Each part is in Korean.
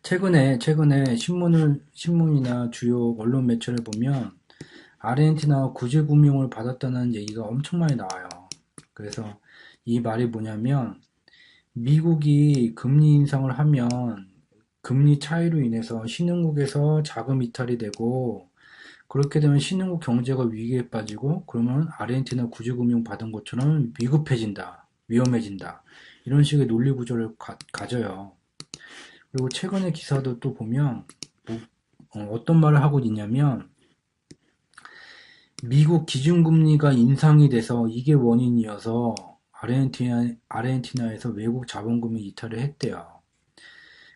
최근에 신문이나 주요 언론 매체를 보면 아르헨티나가 구제금융을 받았다는 얘기가 엄청 많이 나와요. 그래서 이 말이 뭐냐면 미국이 금리 인상을 하면 금리 차이로 인해서 신흥국에서 자금 이탈이 되고 그렇게 되면 신흥국 경제가 위기에 빠지고 그러면 아르헨티나 구제금융 받은 것처럼 위급해진다, 위험해진다. 이런 식의 논리 구조를 가져요. 그리고 최근의 기사도 또 보면 어떤 말을 하고 있냐면 미국 기준금리가 인상이 돼서 이게 원인이어서 아르헨티나에서 외국 자본금이 이탈을 했대요.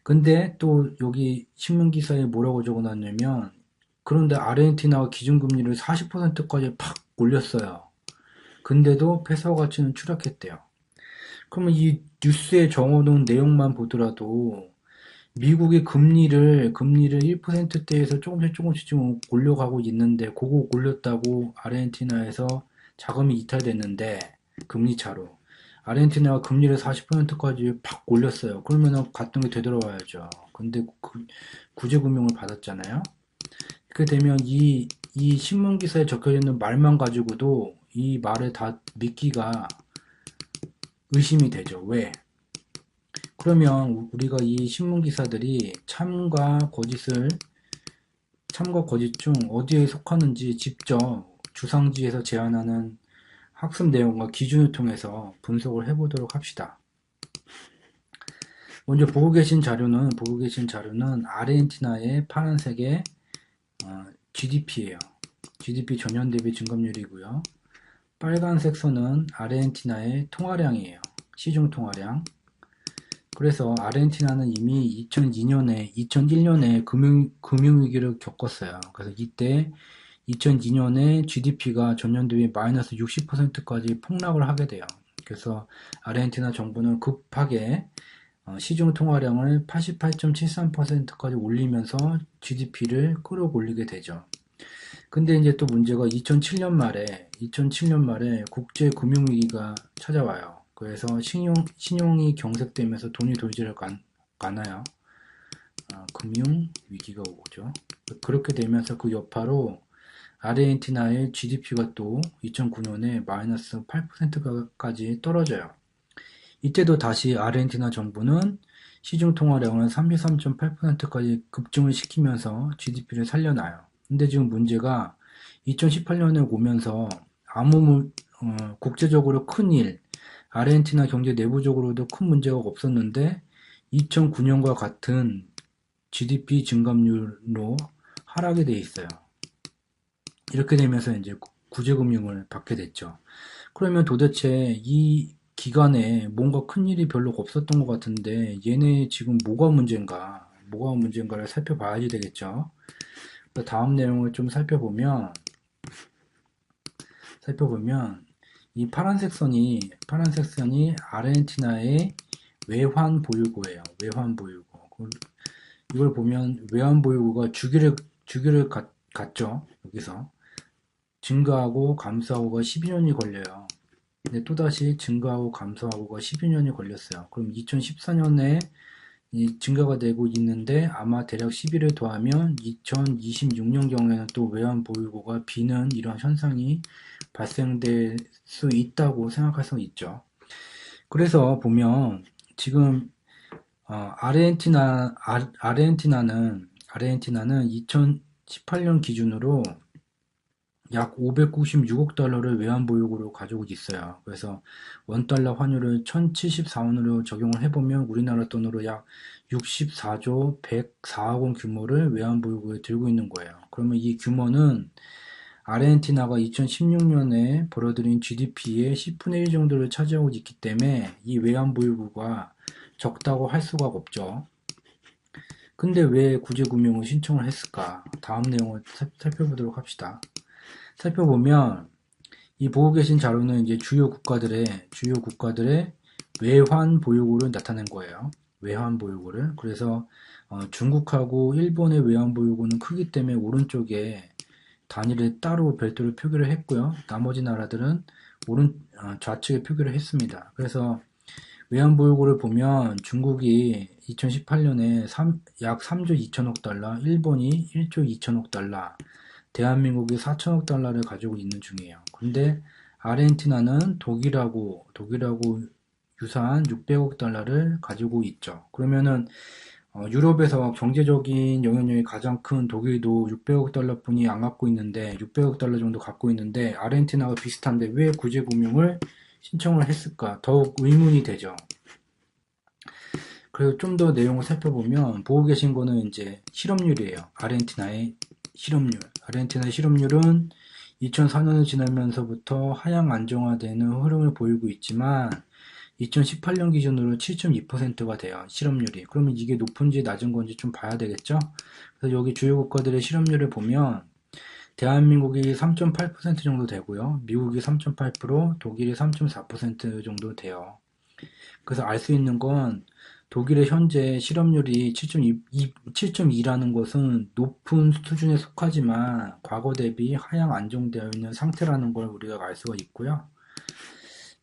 근데 또 여기 신문 기사에 뭐라고 적어놨냐면 그런데 아르헨티나가 기준금리를 40%까지 팍 올렸어요. 근데도 페소 가치는 추락했대요. 그러면 이 뉴스에 적어놓은 내용만 보더라도 미국이 금리를 1%대에서 조금씩 지금 올려가고 있는데, 그거 올렸다고 아르헨티나에서 자금이 이탈됐는데, 금리 차로. 아르헨티나가 금리를 40%까지 팍 올렸어요. 그러면은 갔던 게 되돌아와야죠. 근데 구제금융을 받았잖아요. 그렇게 되면 이 신문 기사에 적혀 있는 말만 가지고도 이 말을 다 믿기가 의심이 되죠. 왜? 그러면 우리가 이 신문 기사들이 참과 거짓 중 어디에 속하는지 직접 주상지에서 제안하는 학습 내용과 기준을 통해서 분석을 해보도록 합시다. 먼저 보고 계신 자료는 아르헨티나의 파란색의 GDP예요. GDP 전년 대비 증감률이고요. 빨간색 선은 아르헨티나의 통화량이에요. 시중 통화량. 그래서 아르헨티나는 이미 2001년에 금융위기를 겪었어요. 그래서 이때 2002년에 GDP가 전년 대비 마이너스 60%까지 폭락을 하게 돼요. 그래서 아르헨티나 정부는 급하게 시중 통화량을 88.73%까지 올리면서 GDP를 끌어올리게 되죠. 근데 이제 또 문제가 2007년 말에 국제 금융위기가 찾아와요. 그래서 신용이 경색되면서 돈이 돌지를 않아요. 금융위기가 오죠. 그렇게 되면서 그 여파로 아르헨티나의 GDP가 또 2009년에 마이너스 8%까지 떨어져요. 이때도 다시 아르헨티나 정부는 시중 통화량을 33.8%까지 급증을 시키면서 GDP를 살려놔요. 근데 지금 문제가 2018년에 오면서 국제적으로 큰 일, 아르헨티나 경제 내부적으로도 큰 문제가 없었는데 2009년과 같은 GDP 증감률로 하락이 돼 있어요. 이렇게 되면서 이제 구제금융을 받게 됐죠. 그러면 도대체 이 기간에 뭔가 큰일이 별로 없었던 것 같은데 얘네 지금 뭐가 문제인가를 살펴봐야 되겠죠. 다음 내용을 좀 살펴보면 이 파란색 선이 아르헨티나의 외환 보유고예요. 외환 보유고. 이걸 보면 외환 보유고가 주기를 갖죠. 여기서 증가하고 감소하고가 12년이 걸려요. 근데 또다시 증가하고 감소하고가 12년이 걸렸어요. 그럼 2014년에 증가가 되고 있는데 아마 대략 11을 더하면 2026년 경우에는 또 외환 보유고가 비는 이런 현상이 발생될 수 있다고 생각할 수 있죠. 그래서 보면 지금 아르헨티나는 2018년 기준으로 약 596억 달러를 외환보유고로 가지고 있어요. 그래서 원달러 환율을 1074원으로 적용을 해보면 우리나라 돈으로 약 64조 104억 원 규모를 외환보유고에 들고 있는 거예요. 그러면 이 규모는 아르헨티나가 2016년에 벌어들인 GDP의 10분의 1 정도를 차지하고 있기 때문에 이 외환보유고가 적다고 할 수가 없죠. 근데 왜 구제금융을 신청을 했을까? 다음 내용을 살펴보도록 합시다. 살펴보면 이 보고 계신 자료는 이제 주요 국가들의 외환 보유고를 나타낸 거예요. 외환 보유고를. 그래서 중국하고 일본의 외환 보유고는 크기 때문에 오른쪽에 단위를 따로 별도로 표기를 했고요. 나머지 나라들은 좌측에 표기를 했습니다. 그래서 외환보유고를 보면 중국이 2018년에 약 3조 2천억 달러, 일본이 1조 2천억 달러, 대한민국이 4천억 달러를 가지고 있는 중이에요. 근데 아르헨티나는 독일하고 유사한 600억 달러를 가지고 있죠. 그러면은 유럽에서 경제적인 영향력이 가장 큰 독일도 600억 달러뿐이 안 갖고 있는데 600억 달러 정도 갖고 있는데 아르헨티나가 비슷한데 왜 구제금융을 신청을 했을까? 더욱 의문이 되죠. 그리고 좀 더 내용을 살펴보면 보고 계신 거는 이제 실업률이에요. 아르헨티나의 실업률. 아르헨티나의 실업률은 2004년을 지나면서부터 하향 안정화되는 흐름을 보이고 있지만 2018년 기준으로 7.2%가 돼요. 실업률이. 그러면 이게 높은지 낮은 건지 좀 봐야 되겠죠? 그래서 여기 주요 국가들의 실업률을 보면 대한민국이 3.8% 정도 되고요. 미국이 3.8%, 독일이 3.4% 정도 돼요. 그래서 알 수 있는 건 독일의 현재 실업률이 7.2라는 것은 높은 수준에 속하지만 과거 대비 하향 안정되어 있는 상태라는 걸 우리가 알 수가 있고요.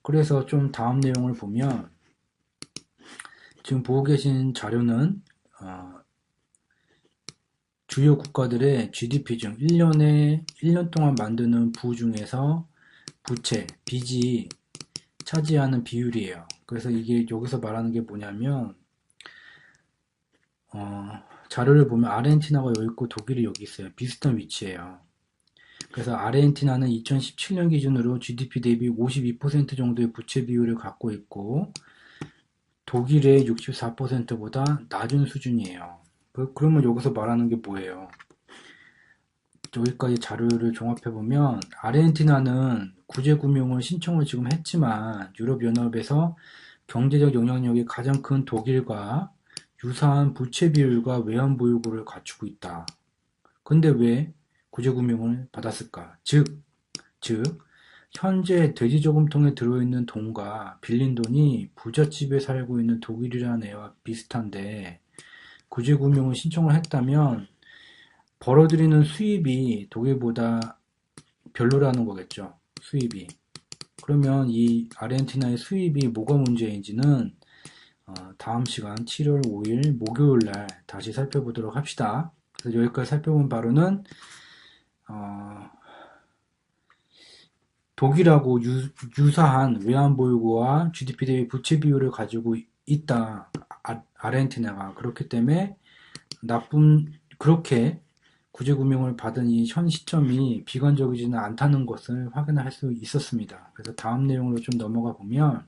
그래서 좀 다음 내용을 보면 지금 보고 계신 자료는 주요 국가들의 GDP 중 1년 동안 만드는 부 중에서 부채, 빚이 차지하는 비율이에요. 그래서 이게 여기서 말하는 게 뭐냐면 자료를 보면 아르헨티나가 여기 있고 독일이 여기 있어요. 비슷한 위치예요. 그래서 아르헨티나는 2017년 기준으로 GDP 대비 52% 정도의 부채 비율을 갖고 있고 독일의 64%보다 낮은 수준이에요. 그러면 여기서 말하는 게 뭐예요? 여기까지 자료를 종합해보면 아르헨티나는 구제금융을 신청을 지금 했지만 유럽연합에서 경제적 영향력이 가장 큰 독일과 유사한 부채 비율과 외환보유고를 갖추고 있다. 근데 왜 구제금융을 받았을까? 즉, 현재 돼지저금통에 들어있는 돈과 빌린 돈이 부잣집에 살고 있는 독일이라는 애와 비슷한데 구제금융을 신청을 했다면 벌어들이는 수입이 독일보다 별로라는 거겠죠. 수입이. 그러면 이 아르헨티나의 수입이 뭐가 문제인지는 다음 시간 7월 5일 목요일 날 다시 살펴보도록 합시다. 그래서 여기까지 살펴본 바로는 어, 독일하고 유사한 외환보유고와 GDP 대비 부채 비율을 가지고 있다. 아르헨티나가. 그렇기 때문에 그렇게 구제금융을 받은 이 현 시점이 비관적이지는 않다는 것을 확인할 수 있었습니다. 그래서 다음 내용으로 좀 넘어가 보면